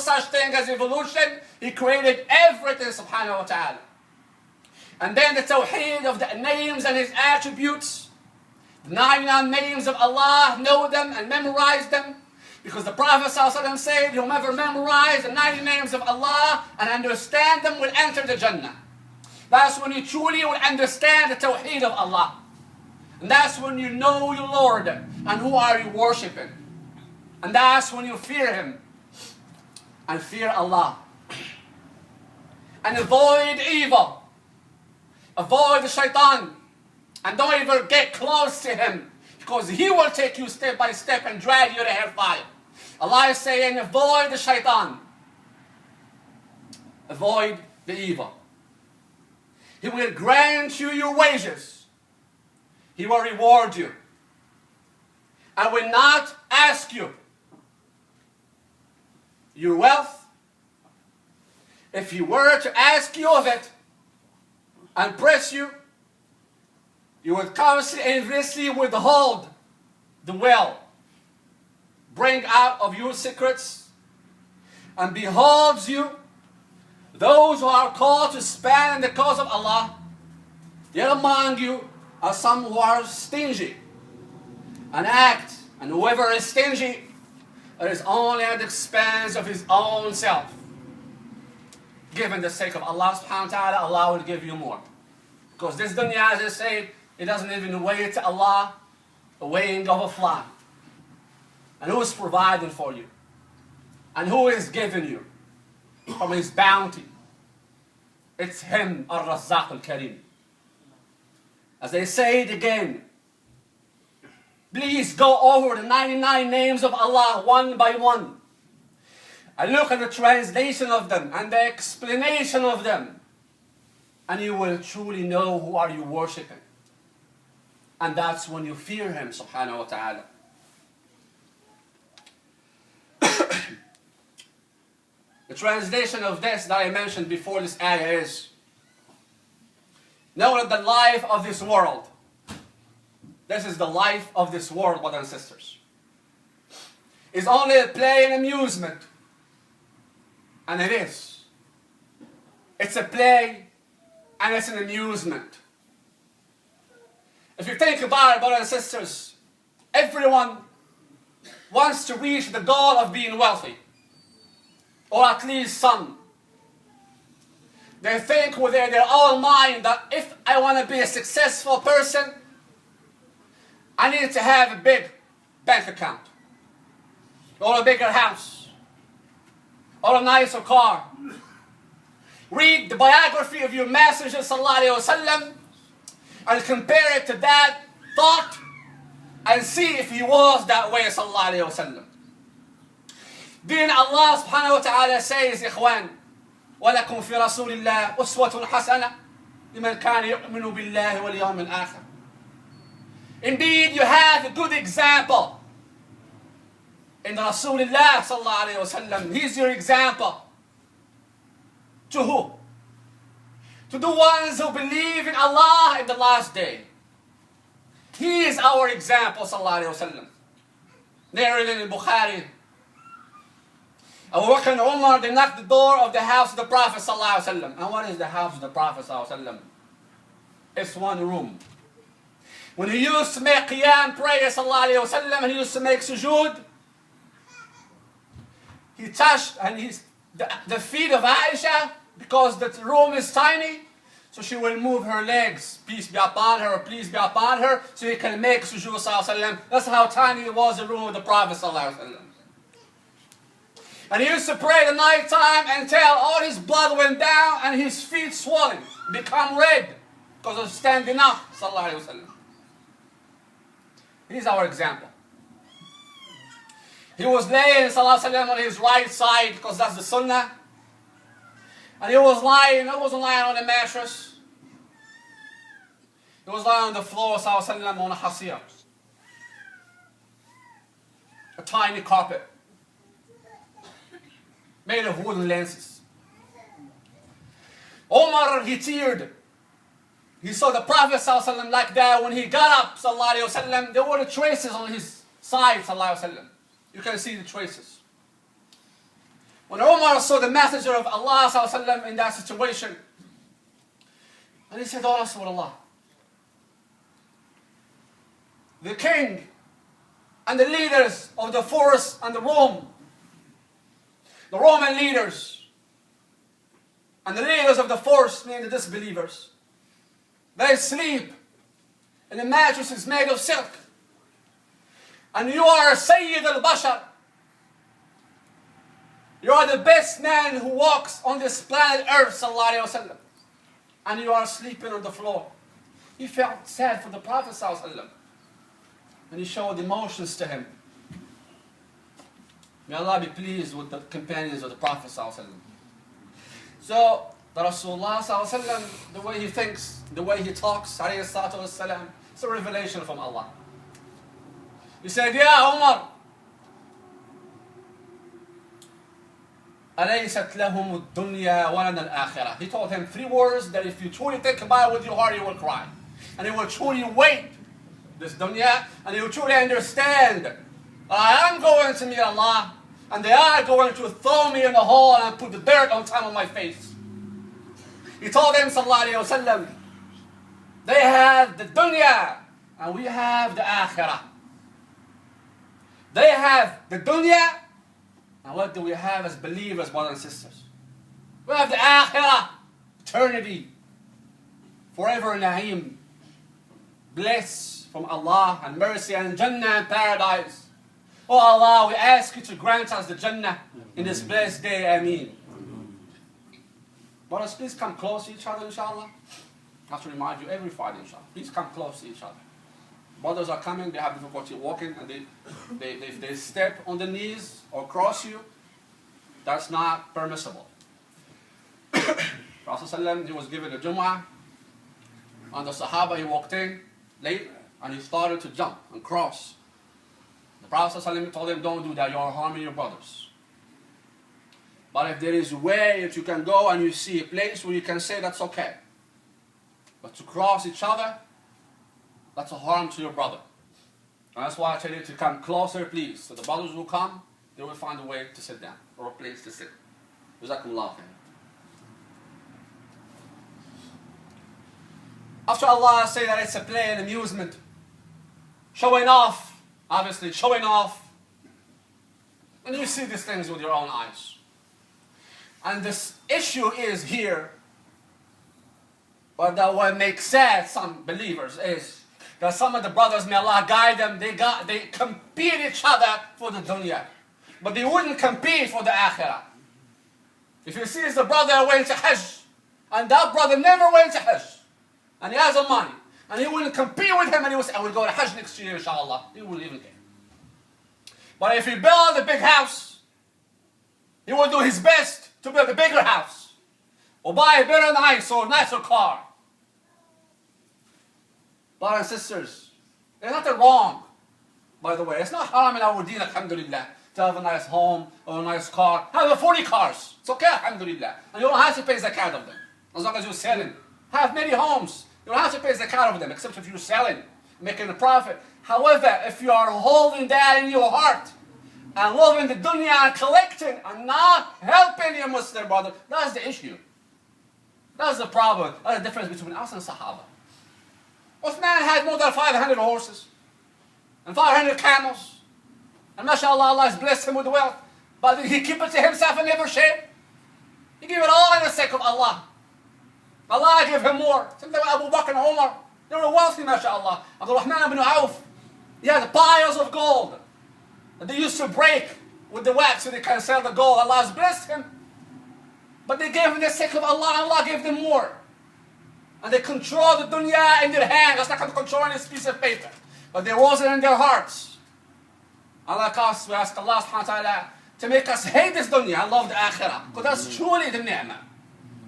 such thing as evolution. He created everything, subhanahu wa ta'ala. And then the tawheed of the names and His attributes. The 99 names of Allah, know them and memorize them. Because the Prophet ﷺ said, whomever memorize the 90 names of Allah and understand them will enter the Jannah. That's when you truly will understand the tawheed of Allah. And that's when you know your Lord and who are you worshipping. And that's when you fear Him and fear Allah. And avoid evil. Avoid the shaitan. And don't ever get close to him, because he will take you step by step and drag you to hellfire. Allah is saying, avoid the shaitan. Avoid the evil. He will grant you your wages. He will reward you. I will not ask you your wealth. If He were to ask you of it and press you, you would constantly and endlessly withhold the will. Bring out of your secrets and beholds you those who are called to spend in the cause of Allah. Yet among you are some who are stingy and act, and whoever is stingy, it is only at the expense of his own self. Given the sake of Allah subhanahu wa ta'ala, Allah will give you more. Because this dunya, as I say, it doesn't even weigh to Allah the weighing of a fly. And who is providing for you? And who is giving you from His bounty? It's Him, Ar-Razzaq Al-Karim. As they say it again, please go over the 99 names of Allah one by one. And look at the translation of them and the explanation of them. And you will truly know who are you worshipping. And that's when you fear Him, subhanahu wa ta'ala. The translation of this that I mentioned before this ayah is, know that the life of this world, this is the life of this world, brothers and sisters, is only a play and amusement. And it is. It's a play and it's an amusement. If you think about it, brothers and sisters, everyone wants to reach the goal of being wealthy. Or at least some. They think within their own mind that if I want to be a successful person, I need to have a big bank account. Or a bigger house. Or a nicer car. Read the biography of your Messenger sallallahu alaihi wasallam and compare it to that thought and see if he was that way sallallahu alaihi wasallam. Then Allah subhanahu wa ta'ala says, إخوان, وَلَكُمْ فِي رَسُولِ اللَّهِ أُسْوَةٌ حَسَنَةٌ لِمَنْ كَانَ يُؤْمِنُ بِاللَّهِ وَالْيَوْمِ الْآخِرِ. Indeed, you have a good example in Rasulullah sallallahu alayhi wa sallam. He's your example. To who? To the ones who believe in Allah in the last day. He is our example, sallallahu alayhi wa sallam. Narrated in Bukhari. Abu Bakr and Umar, they knocked the door of the house of the Prophet sallallahu alayhi wa sallam. And what is the house of the Prophet sallallahu alayhi wa sallam? It's one room. When he used to make qiyam prayer sallallahu alayhi wa sallam, and he used to make sujood, he touched the feet of Aisha, because the room is tiny, so she will move her legs, peace be upon her, or please be upon her, so he can make sujood sallallahu alayhi wa sallam. That's how tiny was the room of the Prophet sallallahu alayhi wa sallam. And he used to pray the night time until all his blood went down and his feet swollen, become red because of standing up, sallallahu alayhi wa sallam. He's our example. He was laying, sallallahu alayhi wa sallam, on his right side, because that's the sunnah. And he wasn't lying on a mattress. He was lying on the floor, sallallahu alayhi wa sallam, on a hasir. A tiny carpet. Made of wooden lances. Omar, he teared. He saw the Prophet ﷺ like that. When he got up, ﷺ, there were the traces on his side. ﷺ. You can see the traces. When Umar saw the messenger of Allah ﷺ in that situation, and he said, "Oh Rasulullah, the king and the leaders of the force and the Roman leaders and the leaders of the force, meaning the disbelievers, they sleep in the mattresses made of silk. And you are Sayyid al-Bashar. You are the best man who walks on this planet Earth, sallallahu alayhi wa sallam. And you are sleeping on the floor." He felt sad for the Prophet sallallahu alayhi wa sallam. And he showed emotions to him. May Allah be pleased with the companions of the Prophet sallallahu alayhi wa sallam. So, the Rasulullah sallallahu alayhi wa sallam, the way he thinks, the way he talks, alayhi salatu wa sallam, it's a revelation from Allah. He said, "Ya Umar, أَلَيْسَتْ لَهُمُ الدُّنْيَا وَلَنَا الْآخِرَةِ." He told him 3 words that if you truly think about it with your heart, you will cry. And you will truly wait this dunya, and you will truly understand, I am going to meet Allah, and they are going to throw me in the hole and put the dirt on top of my face. He told them, sallallahu alayhi wa sallam, they have the dunya, and we have the akhirah. They have the dunya, and what do we have as believers, brothers and sisters? We have the akhirah, eternity, forever na'im, bliss from Allah and mercy and Jannah and paradise. Oh Allah, we ask you to grant us the Jannah in this blessed day, Ameen. Brothers, please come close to each other, inshallah. I have to remind you every Friday, inshallah. Please come close to each other. Brothers are coming, they have difficulty walking, and if they step on the knees or cross you, that's not permissible. Prophet ﷺ, he was given a Jum'ah, and the Sahaba, he walked in late, and he started to jump and cross. The Prophet ﷺ told him, don't do that, you are harming your brothers. But if there is a way that you can go and you see a place where you can say that's okay. But to cross each other, that's a harm to your brother. And that's why I tell you to come closer, please. So the brothers will come, they will find a way to sit down, or a place to sit. Jazakumullah khair. After Allah say that it's a play and amusement, showing off, obviously showing off, and you see these things with your own eyes. And this issue is here, but that what makes sad some believers is that some of the brothers, may Allah guide them, they compete each other for the dunya, but they wouldn't compete for the akhirah. If you see the brother went to Hajj, and that brother never went to Hajj, and he has the money, and he wouldn't compete with him, and he would say, I will go to Hajj next year, inshallah. He wouldn't even care. But if he built a big house, he will do his best to build a bigger house, or buy a better nice or nicer car. Brothers and sisters, there's nothing wrong, by the way. It's not haram in our deen, alhamdulillah, to have a nice home or a nice car. Have 40 cars. It's okay, alhamdulillah. And you don't have to pay zakat of them, as long as you're selling. Have many homes. You don't have to pay zakat of them, except if you're selling, making a profit. However, if you are holding that in your heart, and loving the dunya and collecting and not helping your Muslim brother, that's the issue. That's the problem. That's the difference between us and Sahaba. Uthman had more than 500 horses and 500 camels. And mashallah, Allah has blessed him with wealth. But did he keep it to himself and never share? He gave it all in the sake of Allah. Allah gave him more. Same thing with Abu Bakr and Umar. They were wealthy, mashallah. Abdul Rahman ibn Auf, he had piles of gold that they used to break with the wax so they can sell the gold. Allah has blessed him. But they gave him the sake of Allah, and Allah gave them more. And they control the dunya in their hand. That's not controlling this piece of paper. But there wasn't in their hearts. Allah asks, we ask Allah subhanahu wa ta'ala to make us hate this dunya and love the akhirah. Because that's truly the ni'mah.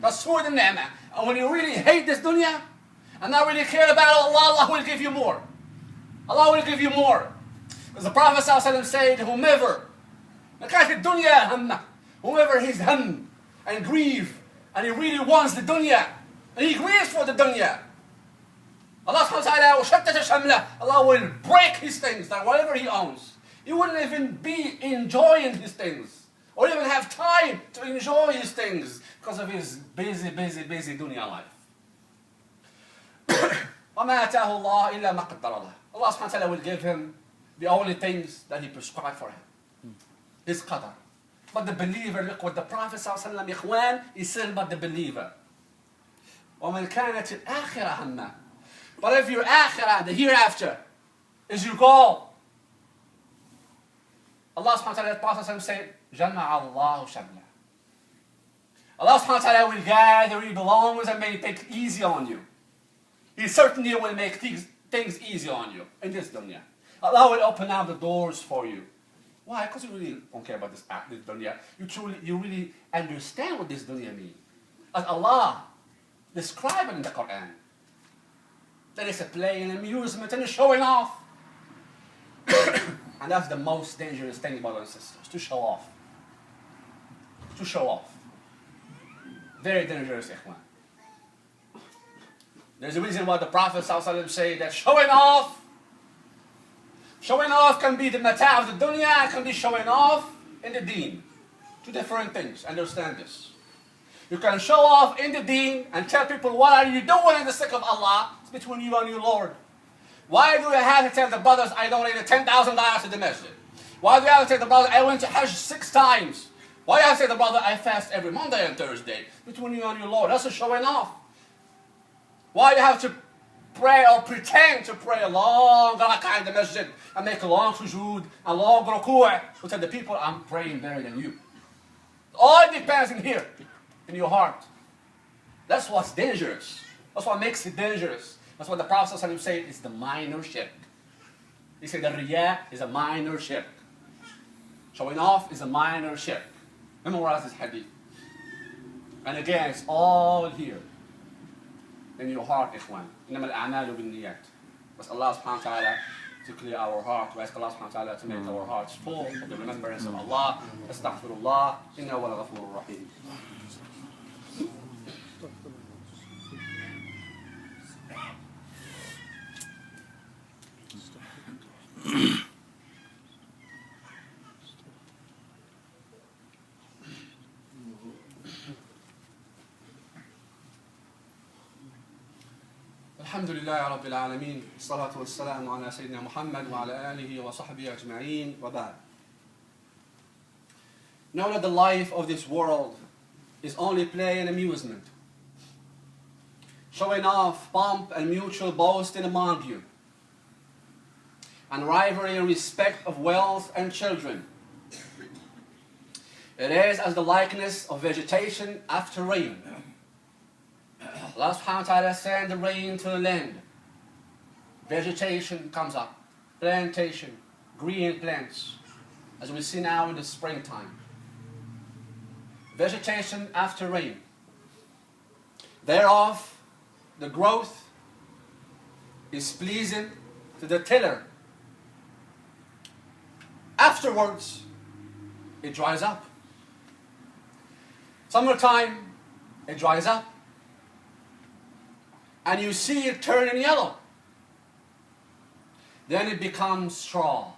That's truly the ni'mah. And when you really hate this dunya and not really care about Allah, Allah will give you more. Allah will give you more. As the Prophet ﷺ said, whomever he's hum and grieve, and he really wants the dunya, and he grieves for the dunya, Allah will break his things, that whatever he owns, he wouldn't even be enjoying his things, or even have time enjoy his things because of his busy dunya life. وَمَا أَتَاهُ اللَّهُ إِلَّا مَا قَدَّرَ لَهُ. Allah subhanahu wa ta'ala will give him the only things that he prescribed for him. His qadar. But the believer, look what the Prophet ﷺ, إخوان, he said about the believer. وَمَنْ كَانَتِ الْآخِرَةَ هَمَّهُ. But if your akhirah, the hereafter, is your goal, Allah subhanahu wa ta'ala, the Prophet ﷺ said, جَمَعَ اللَّهُ شَمْلَهُ. Allah subhanahu wa ta'ala will gather your belongings and make it easy on you. He certainly will make things easy on you in this dunya. Allah will open up the doors for you. Why? Because you really don't care about this dunya. You really understand what this dunya means. As Allah described it in the Quran. That is a play and amusement and a showing off. And that's the most dangerous thing, brothers and sisters, to show off. To show off. Very dangerous, ikhwan. There's a reason why the Prophet ﷺ said that showing off can be the mata of the dunya, and can be showing off in the deen. Two different things, understand this. You can show off in the deen and tell people what are you doing in the sake of Allah. It's between you and your Lord. Why do you have to tell the brothers I donated $10,000 to the masjid? Why do you have to tell the brothers I went to Hajj 6 times? Why do you have to tell the brother I fast every Monday and Thursday? Between you and your Lord. That's a showing off. Why do you have to pray or pretend to pray a long rak'ah in the masjid and make a long sujood, a long ruku' to tell the people I'm praying better than you? All depends in here, in your heart. That's what's dangerous. That's what makes it dangerous. That's what the Prophet ﷺ said, it's the minor shirk. He said the riyah is a minor shirk. Showing off is a minor shirk. Memorize this hadith. And again, it's all here in your heart, ikhwan. إنما الأعمال بالنيات. Ask Allah subhanahu wa ta'ala to clear our heart. We ask Allah subhanahu wa ta'ala to make our hearts full of the remembrance of Allah. Astaghfirullah. Inna huwa al-ghafurur rahim. الحمد لله رب العالمين الصلاة والسلام على سيدنا محمد وعلى آله وصحبه أجمعين وبعد. Know that the life of this world is only play and amusement, showing off, pomp and mutual boasting among you, and rivalry and respect of wealth and children. It is as the likeness of vegetation after rain. Allah subhanahu wa ta'ala sends the rain to the land. Vegetation comes up, plantation, green plants, as we see now in the springtime. Vegetation after rain. Thereof, the growth is pleasing to the tiller. Afterwards, it dries up. Summertime, it dries up. And you see it turning yellow. Then it becomes straw.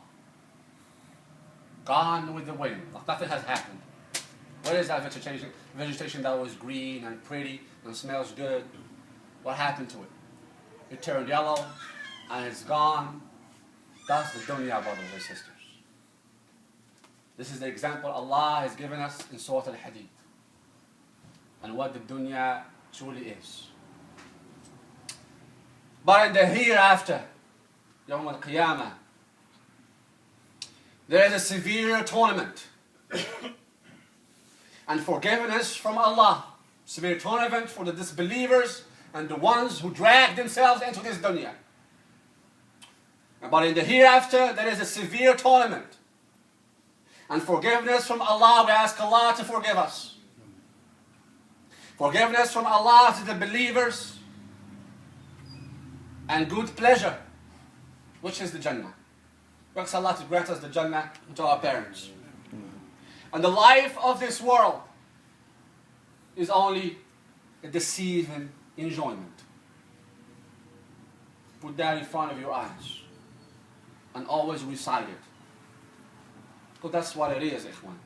Gone with the wind. Like nothing has happened. What is that vegetation? Vegetation that was green and pretty and smells good. What happened to it? It turned yellow and it's gone. That's the dunya, brothers and sisters. This is the example Allah has given us in Surah Al-Hadid. And what the dunya truly is. But in the hereafter, Yawm al-Qiyamah, there is a severe tournament and forgiveness from Allah. Severe tournament for the disbelievers and the ones who drag themselves into this dunya. But in the hereafter, there is a severe tournament and forgiveness from Allah. We ask Allah to forgive us. Forgiveness from Allah to the believers. And good pleasure, which is the Jannah. We ask Allah to grant us the Jannah to our parents. And the life of this world is only a deceiving enjoyment. Put that in front of your eyes and always recite it. Because that's what it is, ikhwan.